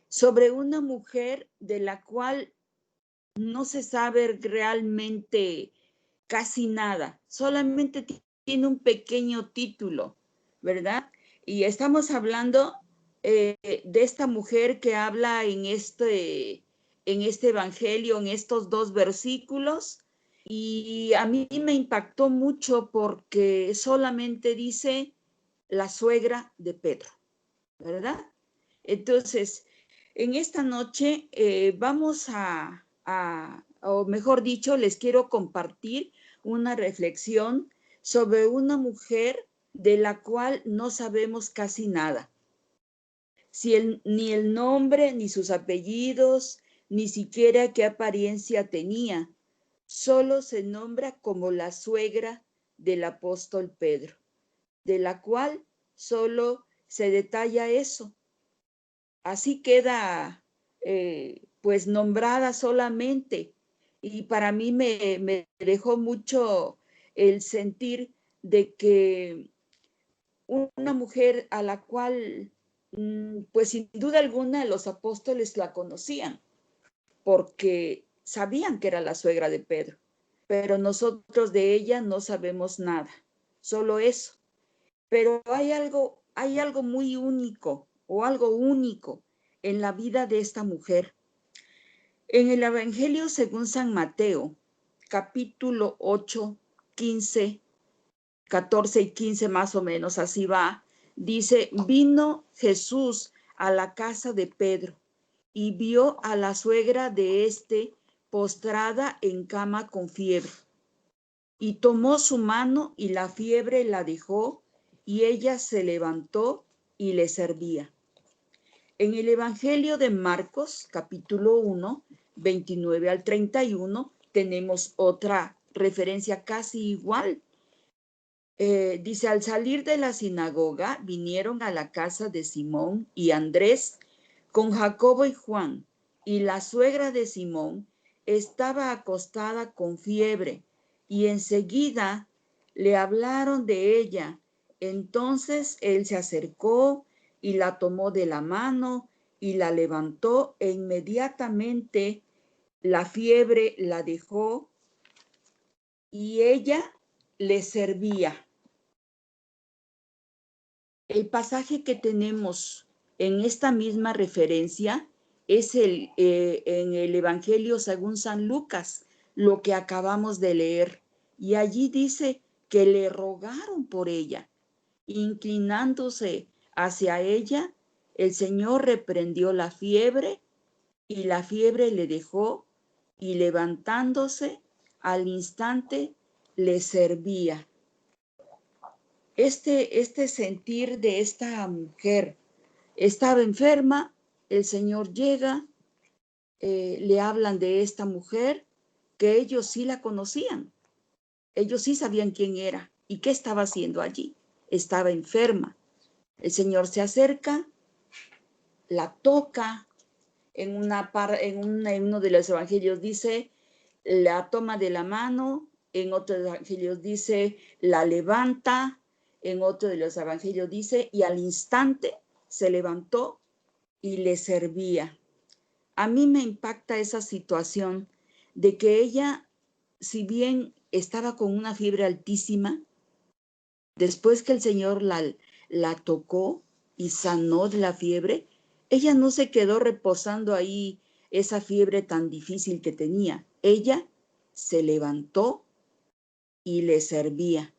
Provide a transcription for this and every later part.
sobre una mujer de la cual no se sabe realmente casi nada, solamente tiene un pequeño título, ¿verdad? Y estamos hablando de esta mujer que habla en este evangelio, en estos 2 versículos, y a mí me impactó mucho porque solamente dice la suegra de Pedro, ¿verdad? Entonces, en esta noche vamos o mejor dicho, les quiero compartir una reflexión sobre una mujer de la cual no sabemos casi nada. Ni el nombre, ni sus apellidos, ni siquiera qué apariencia tenía. Solo se nombra como la suegra del apóstol Pedro, de la cual solo se detalla eso. Así queda pues nombrada solamente, y para mí me dejó mucho el sentir de que una mujer a la cual pues sin duda alguna los apóstoles la conocían porque sabían que era la suegra de Pedro, pero nosotros de ella no sabemos nada, solo eso. Pero hay algo muy único o algo único en la vida de esta mujer. En el Evangelio según San Mateo, capítulo 8, 15, 14 y 15 más o menos, así va, dice, vino Jesús a la casa de Pedro y vio a la suegra de éste postrada en cama con fiebre. Y tomó su mano y la fiebre la dejó, y ella se levantó y le servía. En el Evangelio de Marcos, capítulo 1, 29 al 31, tenemos otra referencia casi igual. Dice, al salir de la sinagoga, vinieron a la casa de Simón y Andrés con Jacobo y Juan, y la suegra de Simón estaba acostada con fiebre, y enseguida le hablaron de ella. Entonces él se acercó y la tomó de la mano y la levantó, e inmediatamente la fiebre la dejó y ella le servía. El pasaje que tenemos en esta misma referencia es en el Evangelio según San Lucas, lo que acabamos de leer. Y allí dice que le rogaron por ella. Inclinándose hacia ella, el Señor reprendió la fiebre, y la fiebre le dejó, y levantándose al instante le servía. Este sentir de esta mujer, estaba enferma, el Señor llega, le hablan de esta mujer, que ellos sí la conocían, ellos sí sabían quién era y qué estaba haciendo allí. Estaba enferma. El Señor se acerca, la toca, en uno de los evangelios dice, la toma de la mano, en otros evangelios dice, la levanta, en otro de los evangelios dice, y al instante se levantó y le servía. A mí me impacta esa situación de que ella, si bien estaba con una fiebre altísima, después que el Señor la tocó y sanó de la fiebre, ella no se quedó reposando ahí esa fiebre tan difícil que tenía. Ella se levantó y le servía.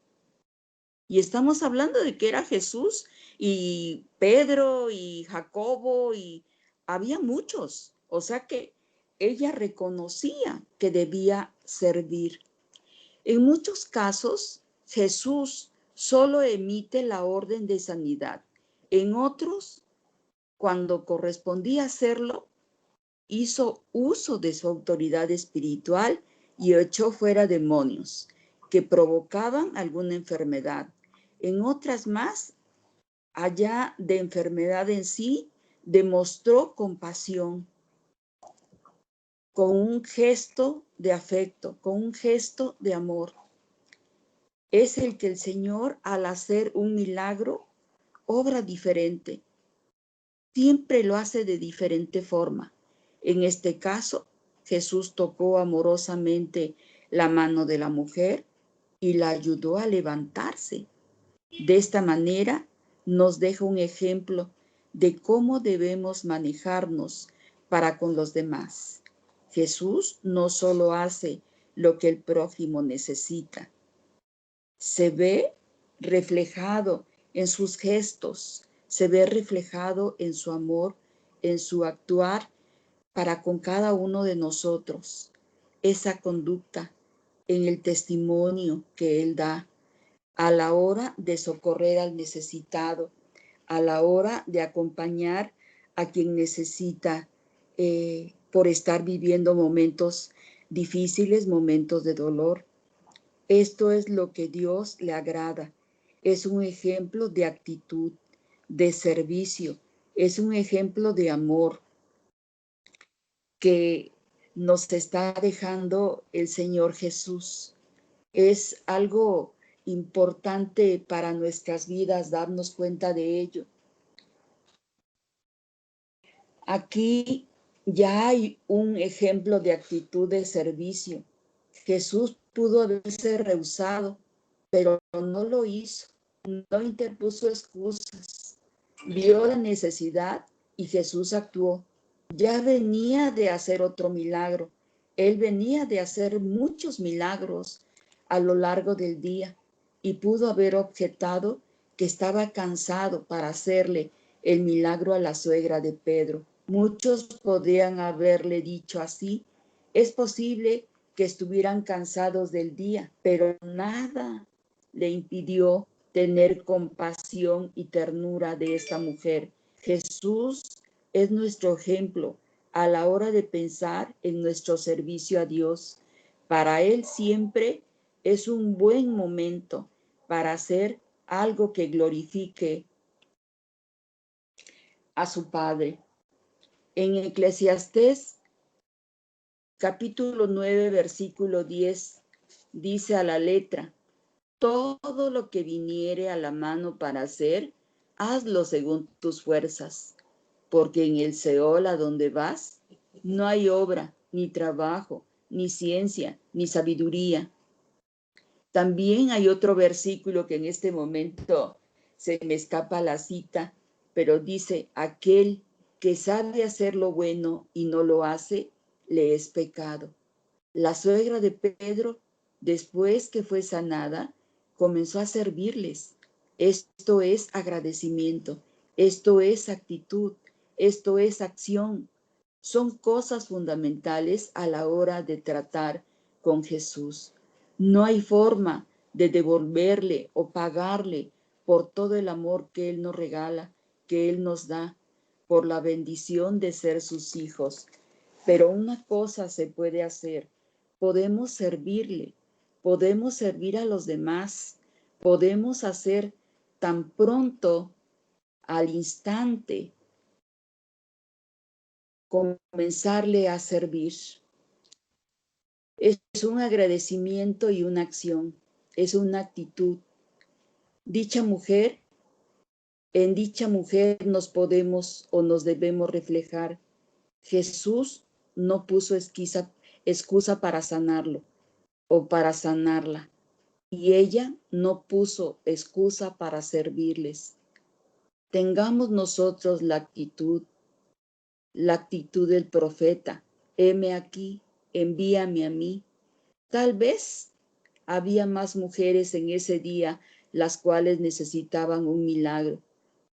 Y estamos hablando de que era Jesús y Pedro y Jacobo, y había muchos. O sea que ella reconocía que debía servir. En muchos casos, Jesús solo emite la orden de sanidad. En otros, cuando correspondía hacerlo, hizo uso de su autoridad espiritual y echó fuera demonios que provocaban alguna enfermedad. En otras más, allá de enfermedad en sí, demostró compasión con un gesto de afecto, con un gesto de amor. Es el que el Señor, al hacer un milagro, obra diferente. siempre lo hace de diferente forma. En este caso, Jesús tocó amorosamente la mano de la mujer y la ayudó a levantarse. De esta manera nos deja un ejemplo de cómo debemos manejarnos para con los demás. Jesús no solo hace lo que el prójimo necesita, se ve reflejado en sus gestos, se ve reflejado en su amor, en su actuar para con cada uno de nosotros. Esa conducta en el testimonio que Él da a la hora de socorrer al necesitado, a la hora de acompañar a quien necesita por estar viviendo momentos difíciles, momentos de dolor. Esto es lo que Dios le agrada. Es un ejemplo de actitud, de servicio, es un ejemplo de amor que nos está dejando el Señor Jesús. Es algo importante para nuestras vidas darnos cuenta de ello. Aquí ya hay un ejemplo de actitud de servicio. Jesús pudo haberse rehusado, pero no lo hizo, no interpuso excusas. Vio la necesidad y Jesús actuó. Ya venía de hacer otro milagro. Él venía de hacer muchos milagros a lo largo del día y pudo haber objetado que estaba cansado para hacerle el milagro a la suegra de Pedro. Muchos podrían haberle dicho así. Es posible que estuvieran cansados del día, pero nada le impidió tener compasión y ternura de esta mujer. Jesús es nuestro ejemplo a la hora de pensar en nuestro servicio a Dios. Para Él siempre es un buen momento para hacer algo que glorifique a su Padre. En Eclesiastés capítulo 9, versículo 10, dice a la letra: todo lo que viniere a la mano para hacer, hazlo según tus fuerzas, porque en el Seol a donde vas, no hay obra, ni trabajo, ni ciencia, ni sabiduría. También hay otro versículo que en este momento se me escapa la cita, pero dice: aquel que sabe hacer lo bueno y no lo hace, le es pecado. La suegra de Pedro, después que fue sanada, comenzó a servirles. Esto es agradecimiento, esto es actitud, esto es acción. Son cosas fundamentales a la hora de tratar con Jesús. No hay forma de devolverle o pagarle por todo el amor que Él nos regala, que Él nos da, por la bendición de ser sus hijos. Pero una cosa se puede hacer: podemos servirle, podemos servir a los demás, podemos hacer tan pronto, al instante, comenzarle a servir. Es un agradecimiento y una acción, es una actitud. En dicha mujer nos podemos o nos debemos reflejar. Jesús no puso excusa para sanarlo o para sanarla, y ella no puso excusa para servirles. Tengamos nosotros la actitud del profeta: heme aquí, envíame a mí. Tal vez había más mujeres en ese día las cuales necesitaban un milagro,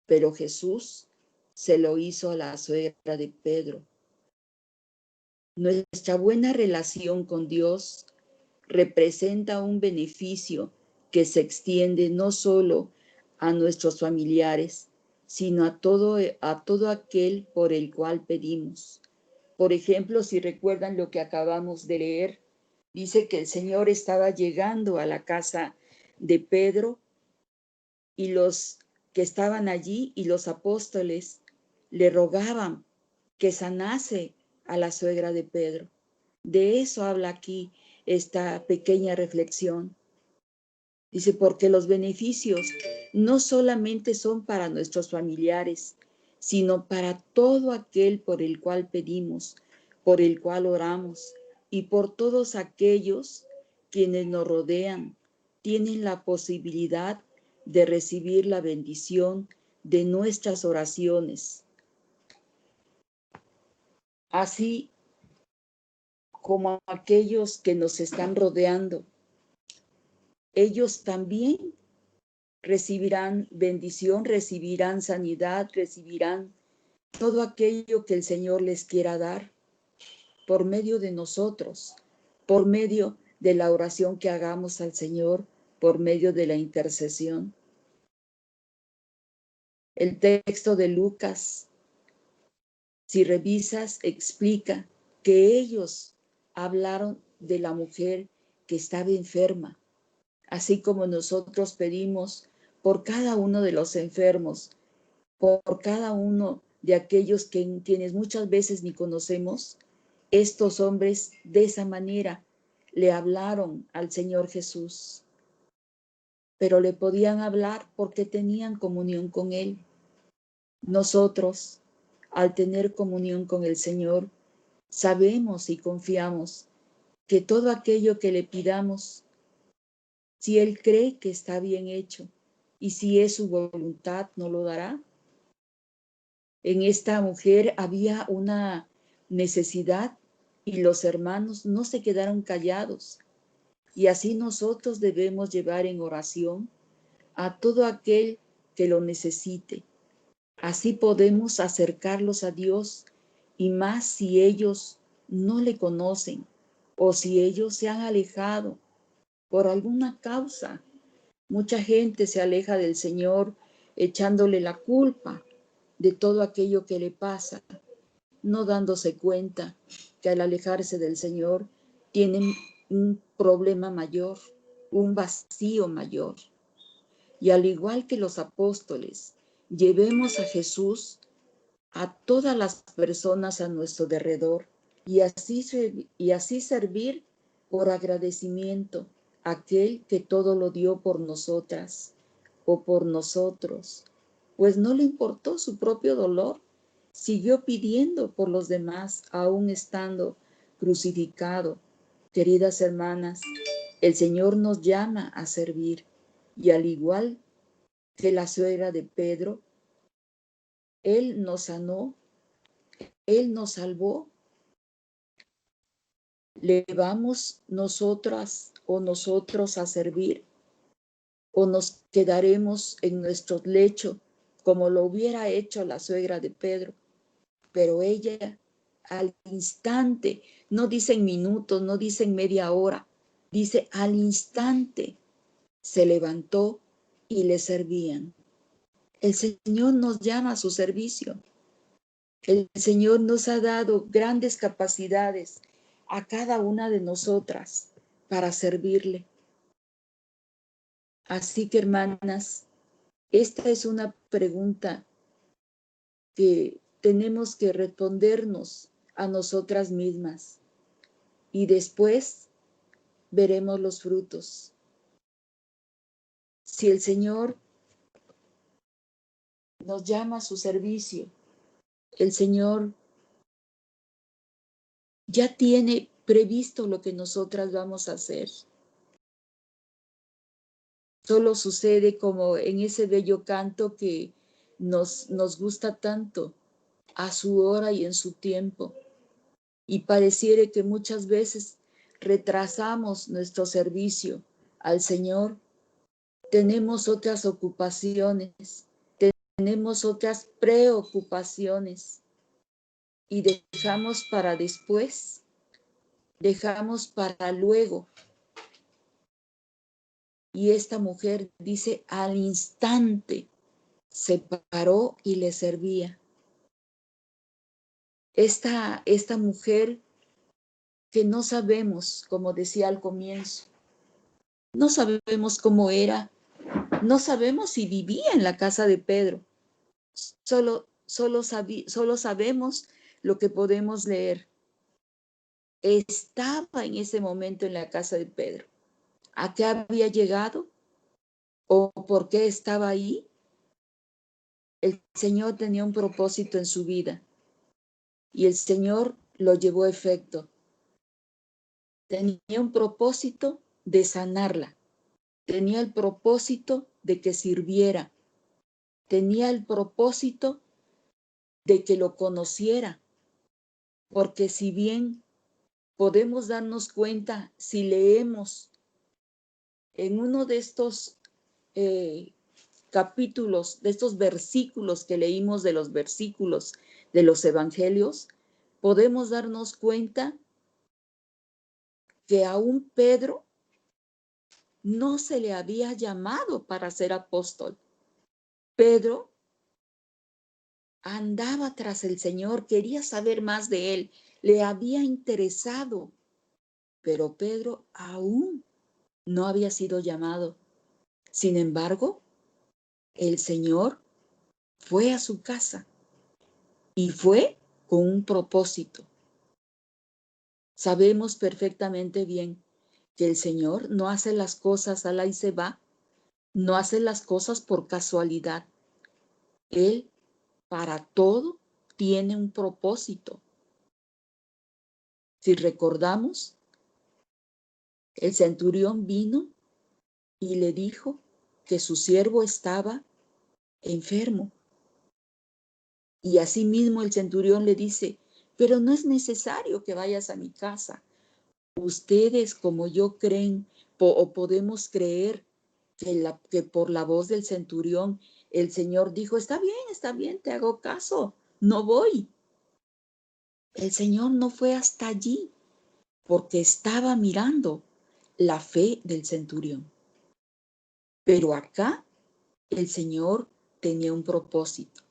pero Jesús se lo hizo a la suegra de Pedro. Nuestra buena relación con Dios representa un beneficio que se extiende no solo a nuestros familiares, sino a todo aquel por el cual pedimos. Por ejemplo, si recuerdan lo que acabamos de leer, dice que el Señor estaba llegando a la casa de Pedro y los que estaban allí y los apóstoles le rogaban que sanase a la suegra de Pedro. De eso habla aquí esta pequeña reflexión. Dice, porque los beneficios no solamente son para nuestros familiares, sino para todo aquel por el cual pedimos, por el cual oramos, y por todos aquellos quienes nos rodean, tienen la posibilidad de recibir la bendición de nuestras oraciones. Así como aquellos que nos están rodeando, ellos también recibirán bendición, recibirán sanidad, recibirán todo aquello que el Señor les quiera dar por medio de nosotros, por medio de la oración que hagamos al Señor, por medio de la intercesión. El texto de Lucas, si revisas, explica que ellos hablaron de la mujer que estaba enferma, así como nosotros pedimos por cada uno de los enfermos, por cada uno de aquellos quienes muchas veces ni conocemos. Estos hombres de esa manera le hablaron al Señor Jesús, pero le podían hablar porque tenían comunión con Él. Nosotros, al tener comunión con el Señor, sabemos y confiamos que todo aquello que le pidamos, si Él cree que está bien hecho y si es su voluntad, nos lo dará. En esta mujer había una necesidad y los hermanos no se quedaron callados. Y así nosotros debemos llevar en oración a todo aquel que lo necesite. Así podemos acercarlos a Dios, y más si ellos no le conocen o si ellos se han alejado por alguna causa. Mucha gente se aleja del Señor echándole la culpa de todo aquello que le pasa, no dándose cuenta que al alejarse del Señor tienen un problema mayor, un vacío mayor. Y al igual que los apóstoles, llevemos a Jesús a todas las personas a nuestro derredor y así servir por agradecimiento a aquel que todo lo dio por nosotras o por nosotros, pues no le importó su propio dolor, siguió pidiendo por los demás aún estando crucificado. Queridas hermanas, el Señor nos llama a servir y al igual que la suegra de Pedro, Él nos sanó, Él nos salvó. ¿Le vamos nosotras o nosotros a servir? ¿O nos quedaremos en nuestro lecho como lo hubiera hecho la suegra de Pedro? Pero ella al instante, no dicen minutos, no dicen media hora, dice al instante se levantó y le servían. El Señor nos llama a su servicio. El Señor nos ha dado grandes capacidades a cada una de nosotras para servirle. Así que, hermanas, esta es una pregunta que tenemos que respondernos a nosotras mismas y después veremos los frutos. Si el Señor nos llama a su servicio, el Señor ya tiene previsto lo que nosotras vamos a hacer. Solo sucede como en ese bello canto que nos gusta tanto, a su hora y en su tiempo. Y pareciera que muchas veces retrasamos nuestro servicio al Señor. Tenemos otras ocupaciones, tenemos otras preocupaciones y dejamos para después, dejamos para luego. Y esta mujer dice, al instante se paró y le servía. Esta mujer que no sabemos, como decía al comienzo, no sabemos cómo era, no sabemos si vivía en la casa de Pedro, solo sabemos lo que podemos leer. Estaba en ese momento en la casa de Pedro. ¿A qué había llegado? ¿O por qué estaba ahí? El Señor tenía un propósito en su vida y el Señor lo llevó a efecto. Tenía un propósito de sanarla. Tenía el propósito de que sirviera. Tenía el propósito de que lo conociera. Porque si bien podemos darnos cuenta, si leemos en uno de estos capítulos, de estos versículos que leímos de los versículos de los evangelios, podemos darnos cuenta que aún Pedro no se le había llamado para ser apóstol. Pedro andaba tras el Señor, quería saber más de él, le había interesado, pero Pedro aún no había sido llamado. Sin embargo, el Señor fue a su casa y fue con un propósito. Sabemos perfectamente bien que el Señor no hace las cosas a la y se va, no hace las cosas por casualidad. Él para todo tiene un propósito. Si recordamos, el centurión vino y le dijo que su siervo estaba enfermo. Y asimismo el centurión le dice, pero no es necesario que vayas a mi casa. Ustedes como yo creen o podemos creer que por la voz del centurión el Señor dijo, está bien, te hago caso, no voy. El Señor no fue hasta allí porque estaba mirando la fe del centurión. Pero acá el Señor tenía un propósito.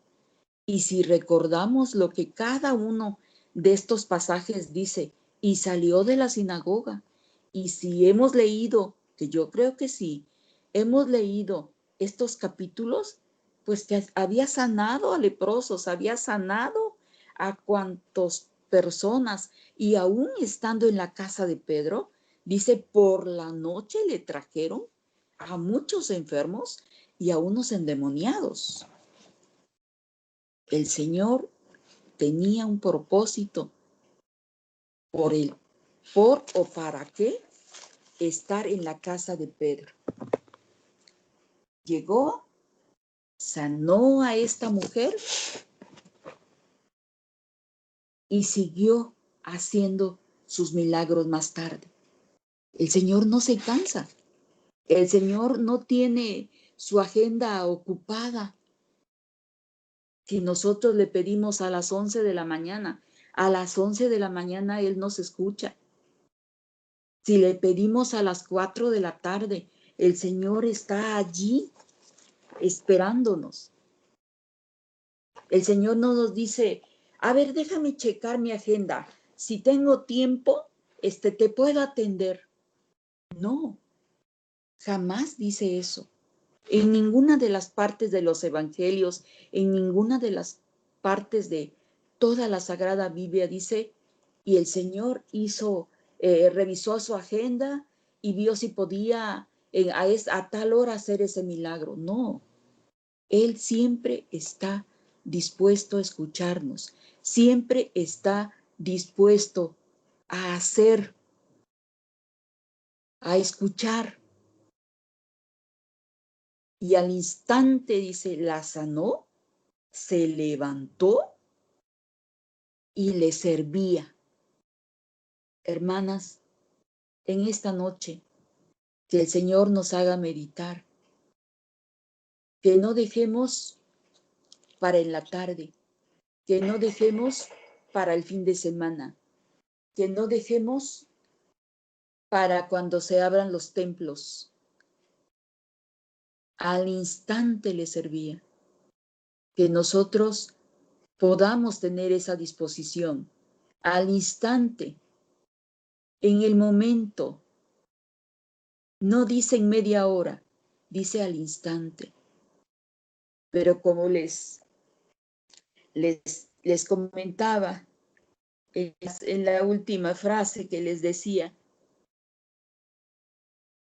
Y si recordamos lo que cada uno de estos pasajes dice, y salió de la sinagoga, y si hemos leído, que yo creo que sí, hemos leído estos capítulos, pues que había sanado a leprosos, había sanado a cuantas personas, y aún estando en la casa de Pedro, dice, por la noche le trajeron a muchos enfermos y a unos endemoniados. El Señor tenía un propósito por o para qué estar en la casa de Pedro. Llegó, sanó a esta mujer y siguió haciendo sus milagros más tarde. El Señor no se cansa. El Señor no tiene su agenda ocupada. Si nosotros le pedimos a las 11 de la mañana, a las 11 de la mañana Él nos escucha. Si le pedimos a las 4 de la tarde, el Señor está allí esperándonos. El Señor no nos dice, a ver, déjame checar mi agenda. Si tengo tiempo, te puedo atender. No, jamás dice eso. En ninguna de las partes de los evangelios, en ninguna de las partes de toda la Sagrada Biblia dice, y el Señor revisó su agenda y vio si podía a tal hora hacer ese milagro. No, Él siempre está dispuesto a escucharnos, siempre está dispuesto a hacer, a escuchar. Y al instante, dice, la sanó, se levantó y le servía. Hermanas, en esta noche, que el Señor nos haga meditar, que no dejemos para en la tarde, que no dejemos para el fin de semana, que no dejemos para cuando se abran los templos. Al instante le servía. Que nosotros podamos tener esa disposición. Al instante, en el momento. No dice en media hora, dice al instante. Pero como les comentaba en la última frase que les decía,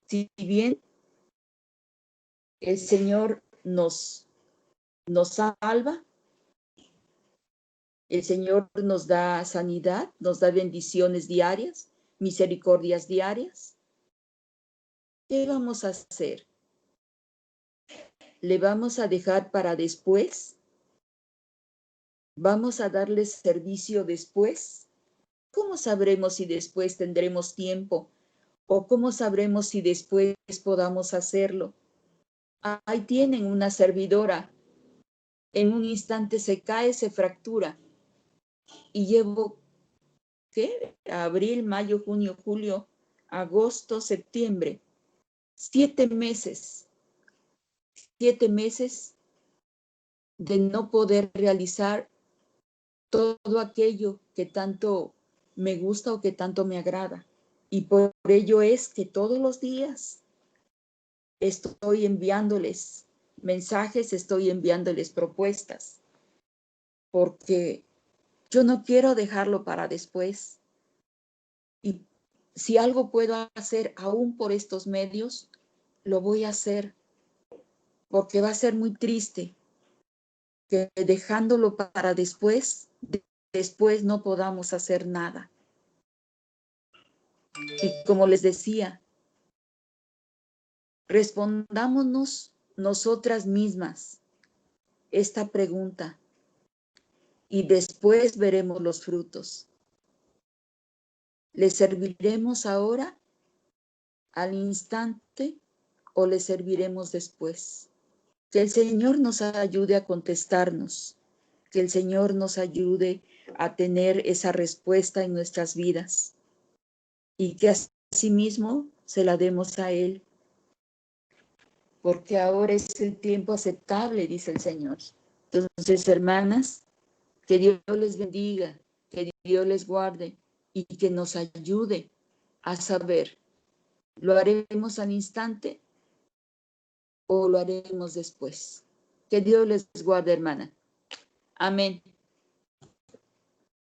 si bien el Señor nos nos salva, el Señor nos da sanidad, nos da bendiciones diarias, misericordias diarias. ¿Qué vamos a hacer? ¿Le vamos a dejar para después? ¿Vamos a darle servicio después? ¿Cómo sabremos si después tendremos tiempo? ¿O cómo sabremos si después podamos hacerlo? Ahí tienen una servidora. En un instante se cae, se fractura. Y llevo, ¿qué? Abril, mayo, junio, julio, agosto, septiembre. 7 meses. 7 meses de no poder realizar todo aquello que tanto me gusta o que tanto me agrada. Y por ello es que todos los días estoy enviándoles mensajes, estoy enviándoles propuestas, porque yo no quiero dejarlo para después. Y si algo puedo hacer aún por estos medios, lo voy a hacer, porque va a ser muy triste que dejándolo para después, después no podamos hacer nada. Y como les decía, respondámonos nosotras mismas esta pregunta y después veremos los frutos. ¿Le serviremos ahora, al instante, o le serviremos después? Que el Señor nos ayude a contestarnos, que el Señor nos ayude a tener esa respuesta en nuestras vidas y que asimismo se la demos a Él, porque ahora es el tiempo aceptable, dice el Señor. Entonces, hermanas, que Dios les bendiga, que Dios les guarde y que nos ayude a saber, ¿lo haremos al instante o lo haremos después? Que Dios les guarde, hermana. Amén.